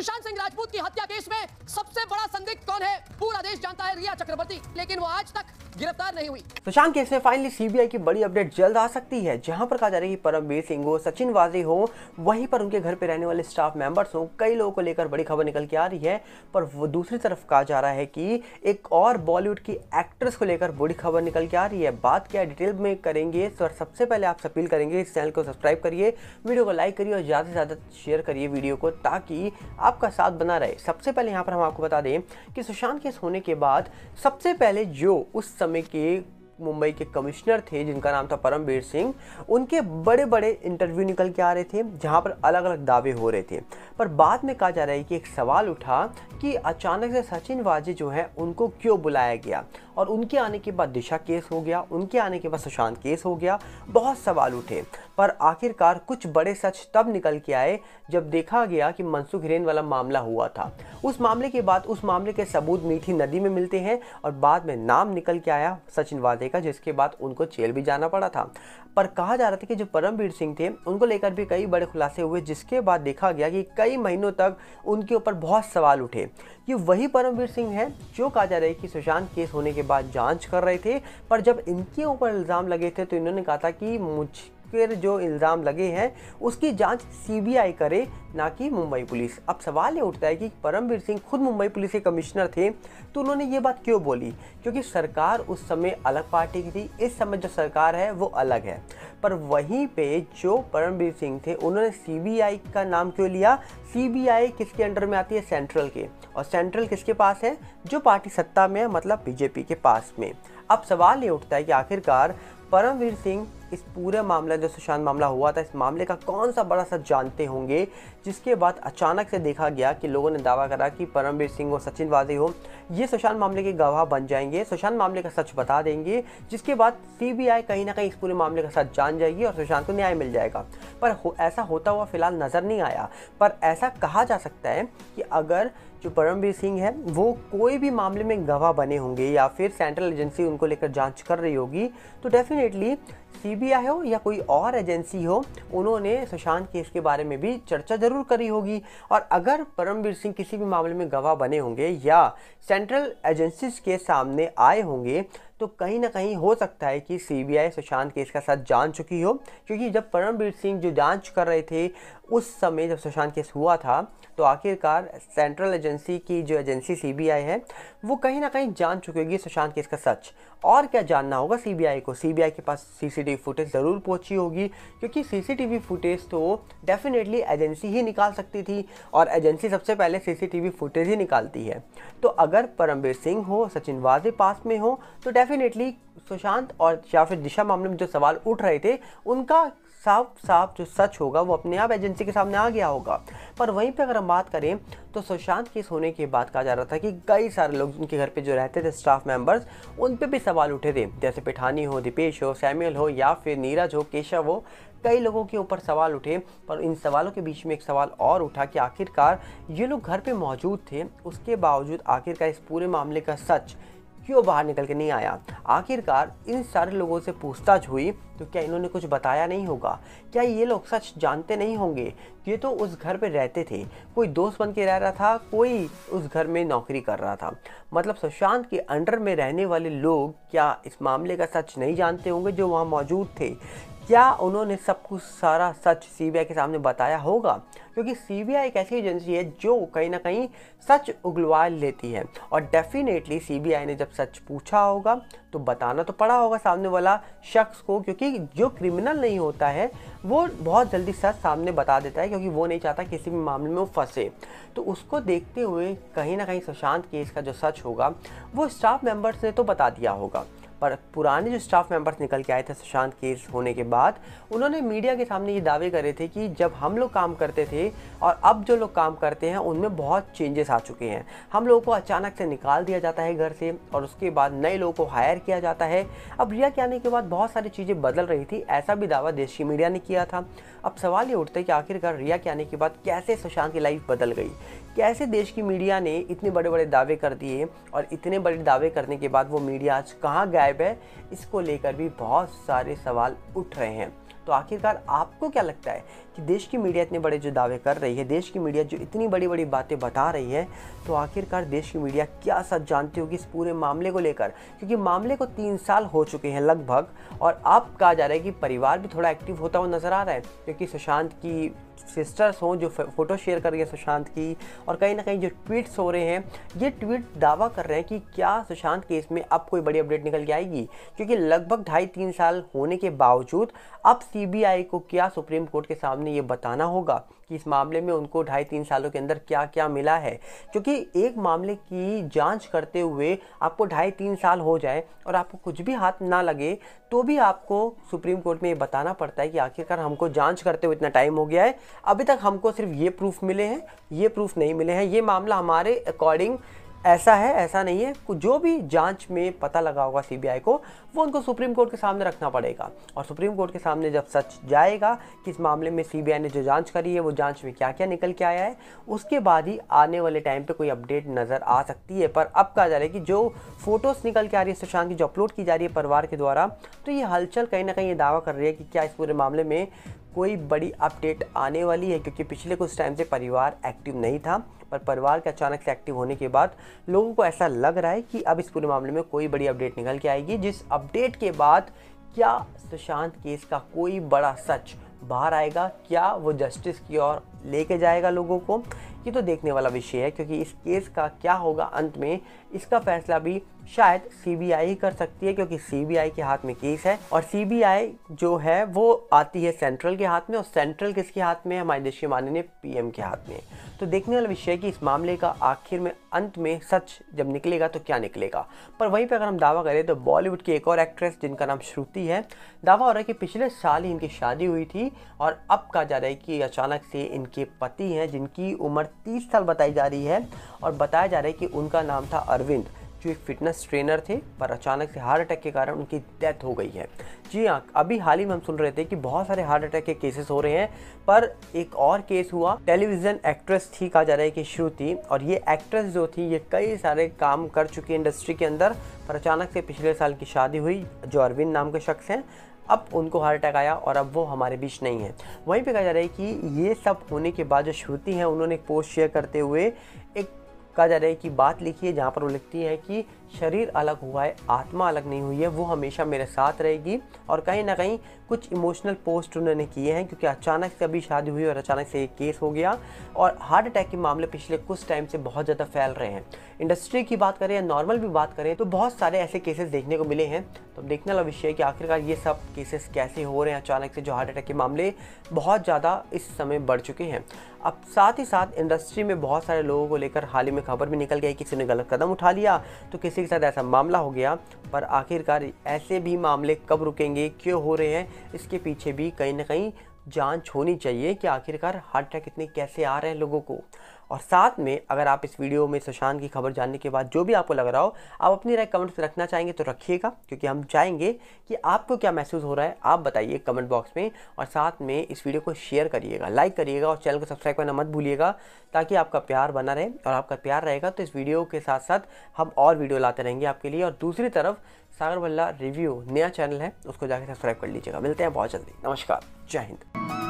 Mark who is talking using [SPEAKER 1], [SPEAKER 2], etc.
[SPEAKER 1] सुशांत सिंह राजपूत की हत्या केस में सबसे बड़ा संदिग्ध कौन है पूरा देश जानता है, रिया चक्रवर्ती, लेकिन वो आज तक गिरफ्तार नहीं हुई।
[SPEAKER 2] सुशांत केस में फाइनली सीबीआई की बड़ी अपडेट जल्द आ सकती है, जहां पर कहा जा रहा है कि परमवीर सिंह हो, सचिन वाजे हो, वहीं पर उनके घर पे रहने वाले स्टाफ मेंबर्स हो, कई लोगों को लेकर बड़ी खबर निकल के आ रही है। पर वो दूसरी तरफ कहा जा रहा है कि एक और बॉलीवुड की एक्ट्रेस को लेकर बड़ी खबर निकल के आ रही है। बात क्या डिटेल में करेंगे, तो सबसे पहले आपसे अपील करेंगे इस चैनल को सब्सक्राइब करिए, वीडियो को लाइक करिए और ज़्यादा से ज़्यादा शेयर करिए वीडियो को, ताकि आपका साथ बना रहे। सबसे पहले यहाँ पर हम आपको बता दें कि सुशांत केस होने के बाद सबसे पहले जो उस समय के मुंबई के कमिश्नर थे, जिनका नाम था परमवीर सिंह, उनके बड़े बड़े इंटरव्यू निकल के आ रहे थे, जहां पर अलग अलग दावे हो रहे थे। पर बाद में कहा जा रहा है कि एक सवाल उठा कि अचानक से सचिन वाजे जो है उनको क्यों बुलाया गया, और उनके आने के बाद दिशा केस हो गया, उनके आने के बाद सुशांत केस हो गया, बहुत सवाल उठे। पर आखिरकार कुछ बड़े सच तब निकल के आए जब देखा गया कि मनसुख हिरेन वाला मामला हुआ था। उस मामले के बाद उस मामले के सबूत मीठी नदी में मिलते हैं और बाद में नाम निकल के आया सचिन वाजे का, जिसके बाद उनको जेल भी जाना पड़ा था। पर कहा जा रहा था कि जो परमवीर सिंह थे उनको लेकर भी कई बड़े खुलासे हुए, जिसके बाद देखा गया कि कई महीनों तक उनके ऊपर बहुत सवाल उठे। ये वही परमवीर सिंह है जो कहा जा रहा है कि सुशांत केस होने के बाद जांच कर रहे थे, पर जब इनके ऊपर इल्ज़ाम लगे थे तो इन्होंने कहा था कि मुझ पर जो इल्ज़ाम लगे हैं उसकी जांच सीबीआई करे, ना कि मुंबई पुलिस। अब सवाल ये उठता है कि परमवीर सिंह खुद मुंबई पुलिस के कमिश्नर थे, तो उन्होंने ये बात क्यों बोली? क्योंकि सरकार उस समय अलग पार्टी की थी, इस समय जो सरकार है वो अलग है। पर वहीं पे जो परमवीर सिंह थे उन्होंने सीबीआई का नाम क्यों लिया? सीबीआई किसके अंडर में आती है? सेंट्रल के। और सेंट्रल किसके पास है? जो पार्टी सत्ता में है, मतलब बीजेपी के पास में। अब सवाल ये उठता है कि आखिरकार परमवीर सिंह इस पूरे मामला, जो सुशांत मामला हुआ था, इस मामले का कौन सा बड़ा सच जानते होंगे, जिसके बाद अचानक से देखा गया कि लोगों ने दावा करा कि परमवीर सिंह और सचिन वाजे हो, ये सुशांत मामले के गवाह बन जाएंगे, सुशांत मामले का सच बता देंगे, जिसके बाद सीबीआई कहीं ना कहीं इस पूरे मामले का सच जान जाएगी और सुशांत को न्याय मिल जाएगा। पर ऐसा होता हुआ फिलहाल नज़र नहीं आया। पर ऐसा कहा जा सकता है कि अगर जो परमवीर सिंह है वो कोई भी मामले में गवाह बने होंगे या फिर सेंट्रल एजेंसी उनको लेकर जांच कर रही होगी, तो डेफिनेटली सीबीआई हो या कोई और एजेंसी हो, उन्होंने सुशांत केस के बारे में भी चर्चा जरूर करी होगी। और अगर परमवीर सिंह किसी भी मामले में गवाह बने होंगे या सेंट्रल एजेंसीज के सामने आए होंगे, तो कहीं ना कहीं हो सकता है कि सीबीआई सुशांत केस का साथ जान चुकी हो। क्योंकि जब परमवीर सिंह जो जांच कर रहे थे उस समय जब सुशांत केस हुआ था, तो आखिरकार सेंट्रल एजेंसी की जो एजेंसी सीबीआई है वो कहीं ना कहीं जान चुकी होगी सुशांत केस का सच। और क्या जानना होगा सीबीआई को? सीबीआई के पास सीसीटीवी फुटेज ज़रूर पहुंची होगी, क्योंकि सीसीटीवी फुटेज तो डेफिनेटली एजेंसी ही निकाल सकती थी, और एजेंसी सबसे पहले सीसीटीवी फुटेज ही निकालती है। तो अगर परमवीर सिंह हो, सचिन वाजे पास में हो, तो डेफिनेटली सुशांत और या फिर दिशा मामले में जो सवाल उठ रहे थे उनका साफ साफ जो सच होगा वो अपने आप एजेंसी के सामने आ गया होगा। पर वहीं पे अगर हम बात करें तो सुशांत केस होने के बाद कहा जा रहा था कि कई सारे लोग उनके घर पे जो रहते थे स्टाफ मेंबर्स, उन पे भी सवाल उठे थे, जैसे पिठानी हो, दीपेश हो, सैमुअल हो या फिर नीरज हो, केशव हो, कई लोगों के ऊपर सवाल उठे। पर इन सवालों के बीच में एक सवाल और उठा कि आखिरकार ये लोग घर पे मौजूद थे, उसके बावजूद आखिरकार इस पूरे मामले का सच क्यों बाहर निकल के नहीं आया? आखिरकार इन सारे लोगों से पूछताछ हुई तो क्या इन्होंने कुछ बताया नहीं होगा? क्या ये लोग सच जानते नहीं होंगे? ये तो उस घर पे रहते थे, कोई दोस्त बन के रह रहा था, कोई उस घर में नौकरी कर रहा था। मतलब सुशांत के अंडर में रहने वाले लोग क्या इस मामले का सच नहीं जानते होंगे जो वहाँ मौजूद थे? क्या उन्होंने सब कुछ सारा सच सीबीआई के सामने बताया होगा? क्योंकि सीबीआई एक ऐसी एजेंसी है जो कहीं ना कहीं सच उगलवा लेती है, और डेफिनेटली सीबीआई ने जब सच पूछा होगा तो बताना तो पड़ा होगा सामने वाला शख्स को, क्योंकि जो क्रिमिनल नहीं होता है वो बहुत जल्दी सच सामने बता देता है, क्योंकि वो नहीं चाहता किसी भी मामले में वो फंसे। तो उसको देखते हुए कहीं ना कहीं सुशांत केस का जो सच होगा वो स्टाफ मेंबर्स ने तो बता दिया होगा। पर पुराने जो स्टाफ मेंबर्स निकल के आए थे सुशांत केस होने के बाद, उन्होंने मीडिया के सामने ये दावे करे थे कि जब हम लोग काम करते थे और अब जो लोग काम करते हैं उनमें बहुत चेंजेस आ चुके हैं। हम लोगों को अचानक से निकाल दिया जाता है घर से और उसके बाद नए लोगों को हायर किया जाता है। अब रिया के आने के बाद बहुत सारी चीज़ें बदल रही थी, ऐसा भी दावा देश की मीडिया ने किया था। अब सवाल ये उठता है कि आखिरकार रिया के आने के बाद कैसे सुशांत की लाइफ बदल गई, कैसे देश की मीडिया ने इतने बड़े बड़े दावे कर दिए, और इतने बड़े दावे करने के बाद वो मीडिया आज कहाँ गायब है, इसको लेकर भी बहुत सारे सवाल उठ रहे हैं। तो आखिरकार आपको क्या लगता है कि देश की मीडिया इतने बड़े जो दावे कर रही है, देश की मीडिया जो इतनी बड़ी बड़ी बातें बता रही है, तो आखिरकार देश की मीडिया क्या सच जानती होगी इस पूरे मामले को लेकर? क्योंकि मामले को 3 साल हो चुके हैं लगभग, और अब कहा जा रहा है कि परिवार भी थोड़ा एक्टिव होता हुआ नजर आ रहा है, क्योंकि सुशांत की सिस्टर्स हों जो फोटो शेयर कर रही है सुशांत की, और कहीं ना कहीं जो ट्वीट्स हो रहे हैं, ये ट्वीट दावा कर रहे हैं कि क्या सुशांत केस में अब कोई बड़ी अपडेट निकल के आएगी। क्योंकि लगभग 2.5-3 साल होने के बावजूद अब सीबीआई को क्या सुप्रीम कोर्ट के सामने ये बताना होगा कि इस मामले में उनको 2.5-3 सालों के अंदर क्या क्या मिला है। क्योंकि एक मामले की जांच करते हुए आपको 2.5-3 साल हो जाए और आपको कुछ भी हाथ ना लगे, तो भी आपको सुप्रीम कोर्ट में ये बताना पड़ता है कि आखिरकार हमको जांच करते हुए इतना टाइम हो गया है, अभी तक हमको सिर्फ ये प्रूफ मिले हैं, ये प्रूफ नहीं मिले हैं, ये मामला हमारे अकॉर्डिंग ऐसा है, ऐसा नहीं है। जो भी जांच में पता लगा होगा सीबीआई को, वो उनको सुप्रीम कोर्ट के सामने रखना पड़ेगा, और सुप्रीम कोर्ट के सामने जब सच जाएगा कि इस मामले में सीबीआई ने जो जांच करी है वो जांच में क्या क्या निकल के आया है, उसके बाद ही आने वाले टाइम पे कोई अपडेट नज़र आ सकती है। पर अब कहा जा रहा है कि जो फोटोज़ निकल के आ रही है सुशांत की, जो अपलोड की जा रही है परिवार के द्वारा, तो ये हलचल कहीं ना कहीं ये दावा कर रही है कि क्या इस पूरे मामले में कोई बड़ी अपडेट आने वाली है। क्योंकि पिछले कुछ टाइम से परिवार एक्टिव नहीं था, पर परिवार के अचानक से एक्टिव होने के बाद लोगों को ऐसा लग रहा है कि अब इस पूरे मामले में कोई बड़ी अपडेट निकल के आएगी, जिस अपडेट के बाद क्या सुशांत केस का कोई बड़ा सच बाहर आएगा, क्या वो जस्टिस की ओर लेके जाएगा लोगों को, ये तो देखने वाला विषय है। क्योंकि इस केस का क्या होगा अंत में, इसका फैसला भी शायद सीबीआई ही कर सकती है, क्योंकि सीबीआई के हाथ में केस है, और सीबीआई जो है वो आती है सेंट्रल के हाथ में, और सेंट्रल किसके हाथ में है? हमारे देश के माननीय पीएम के हाथ में। तो देखने वाला विषय है कि इस मामले का आखिर में अंत में सच जब निकलेगा तो क्या निकलेगा। पर वहीं पे अगर हम दावा करें तो बॉलीवुड की एक और एक्ट्रेस जिनका नाम श्रुति है, दावा हो रहा है कि पिछले साल ही इनकी शादी हुई थी, और अब कहा जा रहा है कि अचानक से इनके पति हैं जिनकी उम्र 30 साल बताई जा रही है, और बताया जा रहा है कि उनका नाम था अरविंद, जो एक फिटनेस ट्रेनर थे, पर अचानक से हार्ट अटैक के कारण उनकी डेथ हो गई है। जी हाँ, अभी हाल ही में हम सुन रहे थे कि बहुत सारे हार्ट अटैक के केसेस हो रहे हैं, पर एक और केस हुआ। टेलीविज़न एक्ट्रेस थी, कहा जा रहा है कि श्रुति, और ये एक्ट्रेस जो थी ये कई सारे काम कर चुकी है इंडस्ट्री के अंदर, पर अचानक से पिछले साल की शादी हुई जो अरविंद नाम के शख्स हैं, अब उनको हार्ट अटैक आया और अब वो हमारे बीच नहीं है। वहीं पे कहा जा रहा है कि ये सब होने के बाद जो श्रुति हैं उन्होंने एक पोस्ट शेयर करते हुए एक कहा जा रहा है कि बात लिखी है, जहाँ पर वो लिखती है कि शरीर अलग हुआ है, आत्मा अलग नहीं हुई है, वो हमेशा मेरे साथ रहेगी। और कहीं ना कहीं कुछ इमोशनल पोस्ट उन्होंने किए हैं, क्योंकि अचानक से अभी शादी हुई और अचानक से एक केस हो गया, और हार्ट अटैक के मामले पिछले कुछ टाइम से बहुत ज़्यादा फैल रहे हैं। इंडस्ट्री की बात करें या नॉर्मल भी बात करें तो बहुत सारे ऐसे केसेस देखने को मिले हैं। तो देखने वाला विषय है कि आखिरकार ये सब केसेस कैसे हो रहे हैं अचानक से, जो हार्ट अटैक के मामले बहुत ज़्यादा इस समय बढ़ चुके हैं। अब साथ ही साथ इंडस्ट्री में बहुत सारे लोगों को लेकर हाल ही में खबर भी निकल गई, किसी ने गलत कदम उठा लिया तो किसी के साथ ऐसा मामला हो गया। पर आखिरकार ऐसे भी मामले कब रुकेंगे, क्यों हो रहे हैं, इसके पीछे भी कहीं ना कहीं जांच होनी चाहिए कि आखिरकार हार्ट अटैक इतने कैसे आ रहे हैं लोगों को। और साथ में अगर आप इस वीडियो में सुशांत की खबर जानने के बाद जो भी आपको लग रहा हो, आप अपनी राय कमेंट्स में रखना चाहेंगे तो रखिएगा, क्योंकि हम चाहेंगे कि आपको क्या महसूस हो रहा है आप बताइए कमेंट बॉक्स में। और साथ में इस वीडियो को शेयर करिएगा, लाइक करिएगा, और चैनल को सब्सक्राइब करना मत भूलिएगा, ताकि आपका प्यार बना रहे। और आपका प्यार रहेगा तो इस वीडियो के साथ साथ हम और वीडियो लाते रहेंगे आपके लिए। और दूसरी तरफ सागर बल्ला रिव्यू नया चैनल है, उसको जाकर सब्सक्राइब कर लीजिएगा। मिलते हैं बहुत जल्दी। नमस्कार, जय हिंद।